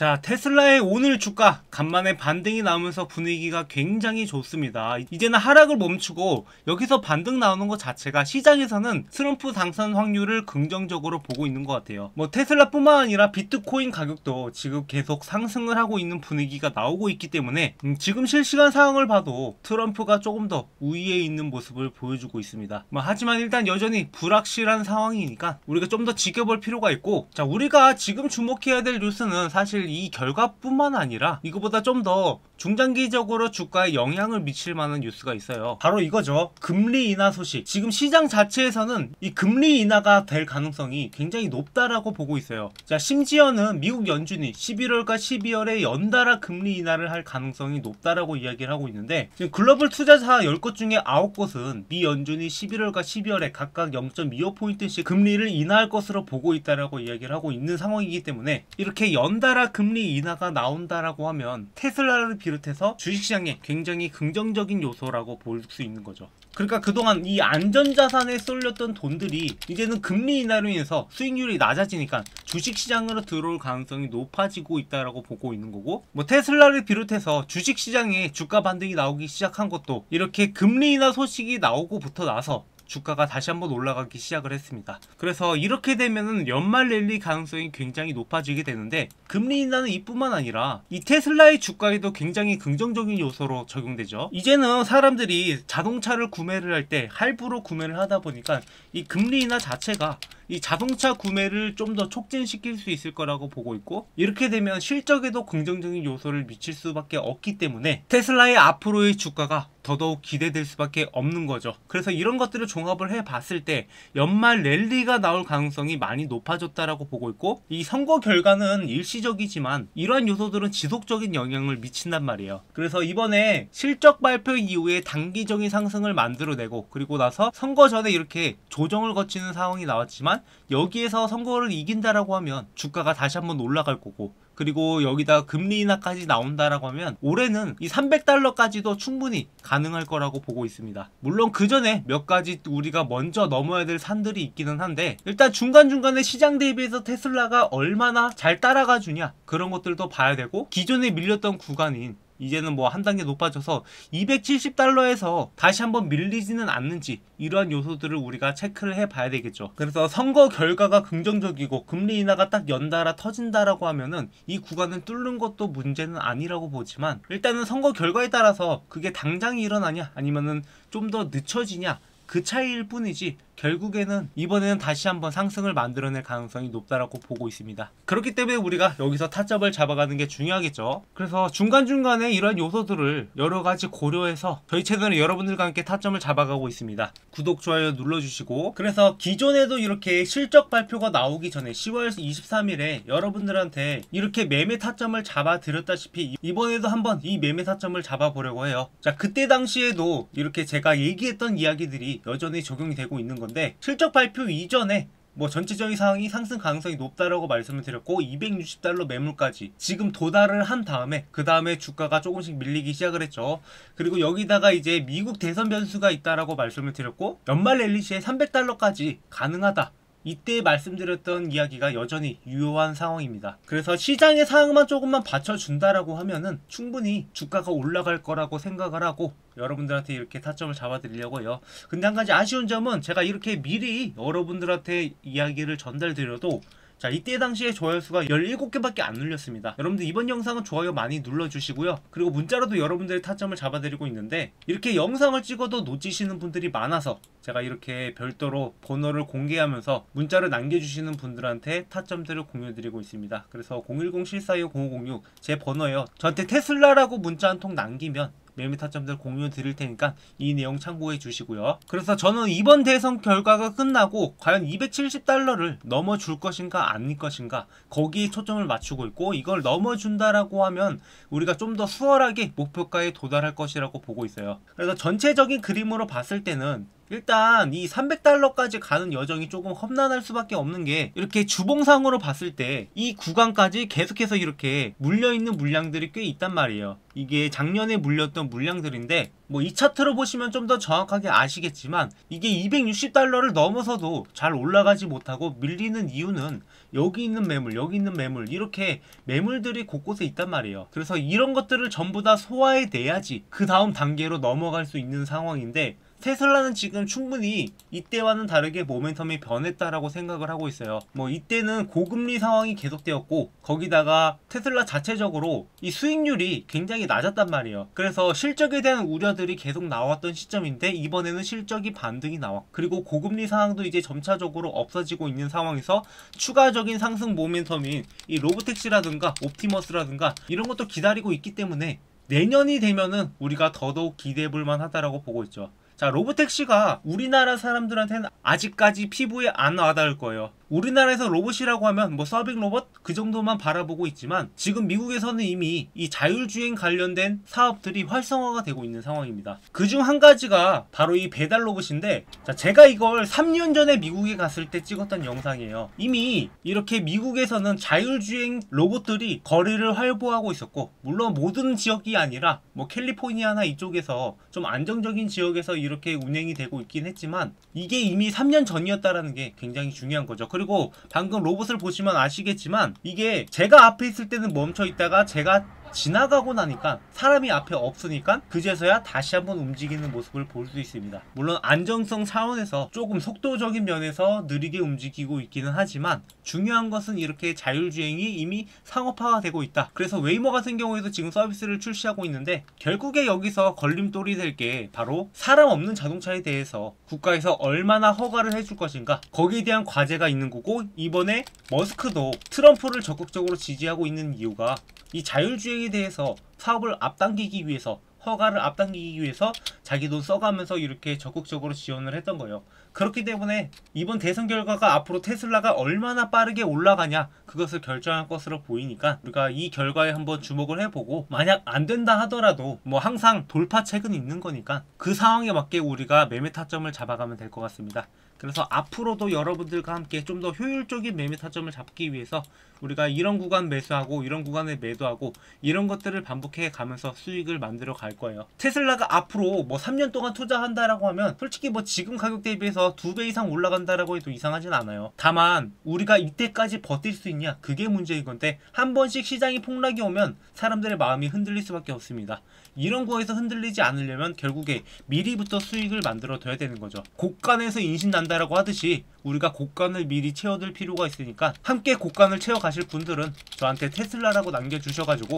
자, 테슬라의 오늘 주가 간만에 반등이 나오면서 분위기가 굉장히 좋습니다. 이제는 하락을 멈추고 여기서 반등 나오는 것 자체가 시장에서는 트럼프 당선 확률을 긍정적으로 보고 있는 것 같아요. 뭐 테슬라뿐만 아니라 비트코인 가격도 지금 계속 상승을 하고 있는 분위기가 나오고 있기 때문에 지금 실시간 상황을 봐도 트럼프가 조금 더 우위에 있는 모습을 보여주고 있습니다. 하지만 일단 여전히 불확실한 상황이니까 우리가 좀 더 지켜볼 필요가 있고, 자, 우리가 지금 주목해야 될 뉴스는 사실 이 결과뿐만 아니라 이거보다 좀 더 중장기적으로 주가에 영향을 미칠 만한 뉴스가 있어요. 바로 이거죠. 금리 인하 소식. 지금 시장 자체에서는 이 금리 인하가 될 가능성이 굉장히 높다라고 보고 있어요. 자, 심지어는 미국 연준이 11월과 12월에 연달아 금리 인하를 할 가능성이 높다라고 이야기를 하고 있는데, 지금 글로벌 투자사 10곳 중에 9곳은 미 연준이 11월과 12월에 각각 0.25포인트씩 금리를 인하할 것으로 보고 있다라고 이야기를 하고 있는 상황이기 때문에, 이렇게 연달아 금리 인하가 나온다라고 하면 테슬라를 비롯해서 주식시장에 굉장히 긍정적인 요소라고 볼 수 있는 거죠. 그러니까 그동안 이 안전자산에 쏠렸던 돈들이 이제는 금리 인하로 인해서 수익률이 낮아지니까 주식시장으로 들어올 가능성이 높아지고 있다라고 보고 있는 거고, 뭐 테슬라를 비롯해서 주식시장에 주가 반등이 나오기 시작한 것도 이렇게 금리 인하 소식이 나오고부터 나서 주가가 다시 한번 올라가기 시작을 했습니다. 그래서 이렇게 되면은 연말 랠리 가능성이 굉장히 높아지게 되는데, 금리 인하는 이뿐만 아니라 이 테슬라의 주가에도 굉장히 긍정적인 요소로 적용되죠. 이제는 사람들이 자동차를 구매를 할 때 할부로 구매를 하다 보니까 이 금리 인하 자체가 이 자동차 구매를 좀 더 촉진시킬 수 있을 거라고 보고 있고, 이렇게 되면 실적에도 긍정적인 요소를 미칠 수밖에 없기 때문에 테슬라의 앞으로의 주가가 더더욱 기대될 수밖에 없는 거죠. 그래서 이런 것들을 종합을 해봤을 때 연말 랠리가 나올 가능성이 많이 높아졌다라고 보고 있고, 이 선거 결과는 일시적이지만 이러한 요소들은 지속적인 영향을 미친단 말이에요. 그래서 이번에 실적 발표 이후에 단기적인 상승을 만들어내고, 그리고 나서 선거 전에 이렇게 조정을 거치는 상황이 나왔지만 여기에서 선거를 이긴다라고 하면 주가가 다시 한번 올라갈 거고, 그리고 여기다 금리 인하까지 나온다라고 하면 올해는 이 300달러까지도 충분히 가능할 거라고 보고 있습니다. 물론 그 전에 몇 가지 우리가 먼저 넘어야 될 산들이 있기는 한데, 일단 중간중간에 시장 대비해서 테슬라가 얼마나 잘 따라가 주냐, 그런 것들도 봐야 되고, 기존에 밀렸던 구간인 이제는 뭐 한 단계 높아져서 270달러에서 다시 한번 밀리지는 않는지, 이러한 요소들을 우리가 체크를 해봐야 되겠죠. 그래서 선거 결과가 긍정적이고 금리 인하가 딱 연달아 터진다라고 하면은 이 구간을 뚫는 것도 문제는 아니라고 보지만, 일단은 선거 결과에 따라서 그게 당장 일어나냐 아니면은 좀 더 늦춰지냐, 그 차이일 뿐이지 결국에는 이번에는 다시 한번 상승을 만들어낼 가능성이 높다라고 보고 있습니다. 그렇기 때문에 우리가 여기서 타점을 잡아가는 게 중요하겠죠. 그래서 중간중간에 이러한 요소들을 여러가지 고려해서 저희 채널에 여러분들과 함께 타점을 잡아가고 있습니다. 구독, 좋아요 눌러주시고, 그래서 기존에도 이렇게 실적 발표가 나오기 전에 10월 23일에 여러분들한테 이렇게 매매 타점을 잡아드렸다시피 이번에도 한번 이 매매 타점을 잡아보려고 해요. 자, 그때 당시에도 이렇게 제가 얘기했던 이야기들이 여전히 적용이 되고 있는 건데, 실적 발표 이전에 뭐 전체적인 상황이 상승 가능성이 높다라고 말씀을 드렸고, 260달러 매물까지 지금 도달을 한 다음에 그 다음에 주가가 조금씩 밀리기 시작을 했죠. 그리고 여기다가 이제 미국 대선 변수가 있다라고 말씀을 드렸고, 연말 랠리 시에 300달러까지 가능하다, 이때 말씀드렸던 이야기가 여전히 유효한 상황입니다. 그래서 시장의 상황만 조금만 받쳐준다라고 하면은 충분히 주가가 올라갈 거라고 생각을 하고 여러분들한테 이렇게 타점을 잡아드리려고 해요. 근데 한 가지 아쉬운 점은 제가 이렇게 미리 여러분들한테 이야기를 전달드려도, 자, 이때 당시에 좋아요 수가 17개밖에 안 눌렸습니다. 여러분들 이번 영상은 좋아요 많이 눌러주시고요. 그리고 문자로도 여러분들의 타점을 잡아드리고 있는데, 이렇게 영상을 찍어도 놓치시는 분들이 많아서 제가 이렇게 별도로 번호를 공개하면서 문자를 남겨주시는 분들한테 타점들을 공유드리고 있습니다. 그래서 010-7425-0506 제 번호예요. 저한테 테슬라라고 문자 한 통 남기면 매매 타점들 공유 드릴 테니까 이 내용 참고해 주시고요. 그래서 저는 이번 대선 결과가 끝나고 과연 270달러를 넘어줄 것인가 아닐 것인가, 거기에 초점을 맞추고 있고, 이걸 넘어준다라고 하면 우리가 좀 더 수월하게 목표가에 도달할 것이라고 보고 있어요. 그래서 전체적인 그림으로 봤을 때는 일단 이 300달러까지 가는 여정이 조금 험난할 수밖에 없는 게 이렇게 주봉상으로 봤을 때 이 구간까지 계속해서 이렇게 물려있는 물량들이 꽤 있단 말이에요. 이게 작년에 물렸던 물량들인데 뭐 이 차트로 보시면 좀 더 정확하게 아시겠지만 이게 260달러를 넘어서도 잘 올라가지 못하고 밀리는 이유는 여기 있는 매물, 여기 있는 매물, 이렇게 매물들이 곳곳에 있단 말이에요. 그래서 이런 것들을 전부 다 소화해내야지 그 다음 단계로 넘어갈 수 있는 상황인데, 테슬라는 지금 충분히 이때와는 다르게 모멘텀이 변했다라고 생각을 하고 있어요. 뭐 이때는 고금리 상황이 계속되었고 거기다가 테슬라 자체적으로 이 수익률이 굉장히 낮았단 말이에요. 그래서 실적에 대한 우려들이 계속 나왔던 시점인데 이번에는 실적이 반등이 나와. 그리고 고금리 상황도 이제 점차적으로 없어지고 있는 상황에서 추가적인 상승 모멘텀인 이 로보택시라든가 옵티머스라든가 이런 것도 기다리고 있기 때문에 내년이 되면은 우리가 더더욱 기대해볼 만하다라고 보고 있죠. 자, 로보택시가 우리나라 사람들한테는 아직까지 피부에 안 와닿을 거예요. 우리나라에서 로봇이라고 하면 뭐 서빙 로봇 그 정도만 바라보고 있지만 지금 미국에서는 이미 이 자율주행 관련된 사업들이 활성화가 되고 있는 상황입니다. 그중 한 가지가 바로 이 배달 로봇인데, 자, 제가 이걸 3년 전에 미국에 갔을 때 찍었던 영상이에요. 이미 이렇게 미국에서는 자율주행 로봇들이 거리를 활보하고 있었고, 물론 모든 지역이 아니라 뭐 캘리포니아나 이쪽에서 좀 안정적인 지역에서 이렇게 운행이 되고 있긴 했지만 이게 이미 3년 전이었다라는 게 굉장히 중요한 거죠. 그리고 방금 로봇을 보시면 아시겠지만 이게 제가 앞에 있을 때는 멈춰 있다가 제가 지나가고 나니까 사람이 앞에 없으니까 그제서야 다시 한번 움직이는 모습을 볼 수 있습니다. 물론 안정성 차원에서 조금 속도적인 면에서 느리게 움직이고 있기는 하지만 중요한 것은 이렇게 자율주행이 이미 상업화가 되고 있다. 그래서 웨이모 같은 경우에도 지금 서비스를 출시하고 있는데 결국에 여기서 걸림돌이 될 게 바로 사람 없는 자동차에 대해서 국가에서 얼마나 허가를 해줄 것인가, 거기에 대한 과제가 있는 거고, 이번에 머스크도 트럼프를 적극적으로 지지하고 있는 이유가 이 자율주행에 대해서 사업을 앞당기기 위해서, 허가를 앞당기기 위해서 자기 돈 써가면서 이렇게 적극적으로 지원을 했던 거예요. 그렇기 때문에 이번 대선 결과가 앞으로 테슬라가 얼마나 빠르게 올라가냐 그것을 결정할 것으로 보이니까 우리가 이 결과에 한번 주목을 해보고, 만약 안 된다 하더라도 뭐 항상 돌파책은 있는 거니까 그 상황에 맞게 우리가 매매 타점을 잡아가면 될 것 같습니다. 그래서 앞으로도 여러분들과 함께 좀 더 효율적인 매매 타점을 잡기 위해서 우리가 이런 구간 매수하고 이런 구간에 매도하고 이런 것들을 반복해 가면서 수익을 만들어 갈 거예요. 테슬라가 앞으로 뭐 3년 동안 투자한다라고 하면 솔직히 뭐 지금 가격 대비해서 2배 이상 올라간다라고 해도 이상하진 않아요. 다만 우리가 이때까지 버틸 수 있냐, 그게 문제인 건데, 한 번씩 시장이 폭락이 오면 사람들의 마음이 흔들릴 수밖에 없습니다. 이런 거에서 흔들리지 않으려면 결국에 미리부터 수익을 만들어 둬야 되는 거죠. 곡간에서 인신 난다라고 하듯이 우리가 곡간을 미리 채워둘 필요가 있으니까, 함께 곡간을 채워 가실 분들은 저한테 테슬라라고 남겨주셔가지고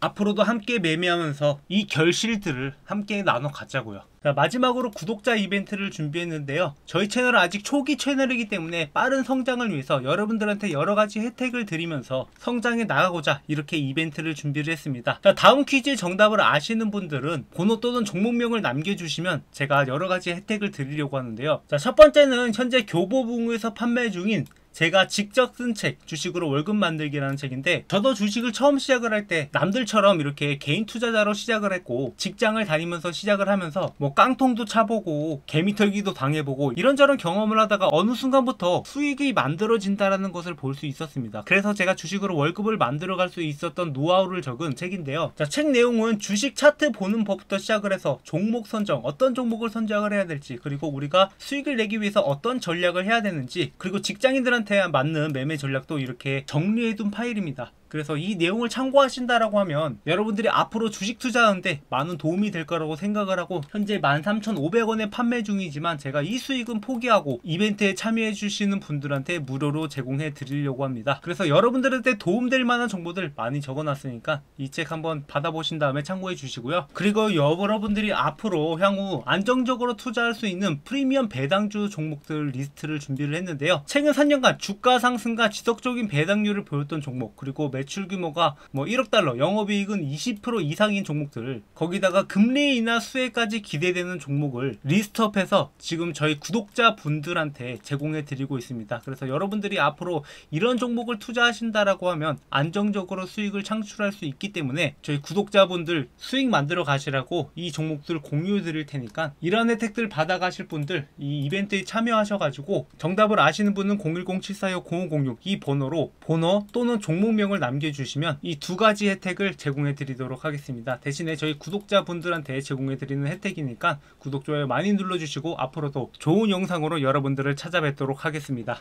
앞으로도 함께 매매하면서 이 결실들을 함께 나눠 갖자고요. 자, 마지막으로 구독자 이벤트를 준비했는데요. 저희 채널은 아직 초기 채널이기 때문에 빠른 성장을 위해서 여러분들한테 여러가지 혜택을 드리면서 성장해 나가고자 이렇게 이벤트를 준비를 했습니다. 자, 다음 퀴즈의 정답을 아시는 분들은 번호 또는 종목명을 남겨주시면 제가 여러가지 혜택을 드리려고 하는데요. 자, 첫 번째는 현재 교보문고에서 판매 중인 제가 직접 쓴 책, 주식으로 월급 만들기라는 책인데, 저도 주식을 처음 시작을 할 때 남들처럼 이렇게 개인 투자자로 시작을 했고 직장을 다니면서 시작을 하면서 뭐 깡통도 차보고 개미털기도 당해보고 이런저런 경험을 하다가 어느 순간부터 수익이 만들어진다라는 것을 볼 수 있었습니다. 그래서 제가 주식으로 월급을 만들어갈 수 있었던 노하우를 적은 책인데요. 자, 책 내용은 주식 차트 보는 법부터 시작을 해서 종목 선정, 어떤 종목을 선정을 해야 될지, 그리고 우리가 수익을 내기 위해서 어떤 전략을 해야 되는지, 그리고 직장인들한테 맞는 매매 전략도 이렇게 정리해둔 파일입니다. 그래서 이 내용을 참고하신다라고 하면 여러분들이 앞으로 주식 투자하는데 많은 도움이 될 거라고 생각을 하고, 현재 13,500원에 판매 중이지만 제가 이 수익은 포기하고 이벤트에 참여해 주시는 분들한테 무료로 제공해 드리려고 합니다. 그래서 여러분들한테 도움될 만한 정보들 많이 적어놨으니까 이 책 한번 받아보신 다음에 참고해 주시고요. 그리고 여러분들이 앞으로 향후 안정적으로 투자할 수 있는 프리미엄 배당주 종목들 리스트를 준비를 했는데요. 최근 3년간 주가 상승과 지속적인 배당률을 보였던 종목, 그리고 매출 규모가 뭐 1억 달러, 영업이익은 20% 이상인 종목들, 거기다가 금리 인하 수혜까지 기대되는 종목을 리스트업해서 지금 저희 구독자분들한테 제공해 드리고 있습니다. 그래서 여러분들이 앞으로 이런 종목을 투자하신다라고 하면 안정적으로 수익을 창출할 수 있기 때문에 저희 구독자분들 수익 만들어 가시라고 이 종목들 공유해 드릴 테니까 이런 혜택들 받아 가실 분들 이 이벤트에 참여하셔가지고 정답을 아시는 분은 010-745-0506 이 번호로 번호 또는 종목명을 남겨주시면 이 두 가지 혜택을 제공해 드리도록 하겠습니다. 대신에 저희 구독자분들한테 제공해 드리는 혜택이니까 구독, 좋아요 많이 눌러주시고 앞으로도 좋은 영상으로 여러분들을 찾아뵙도록 하겠습니다.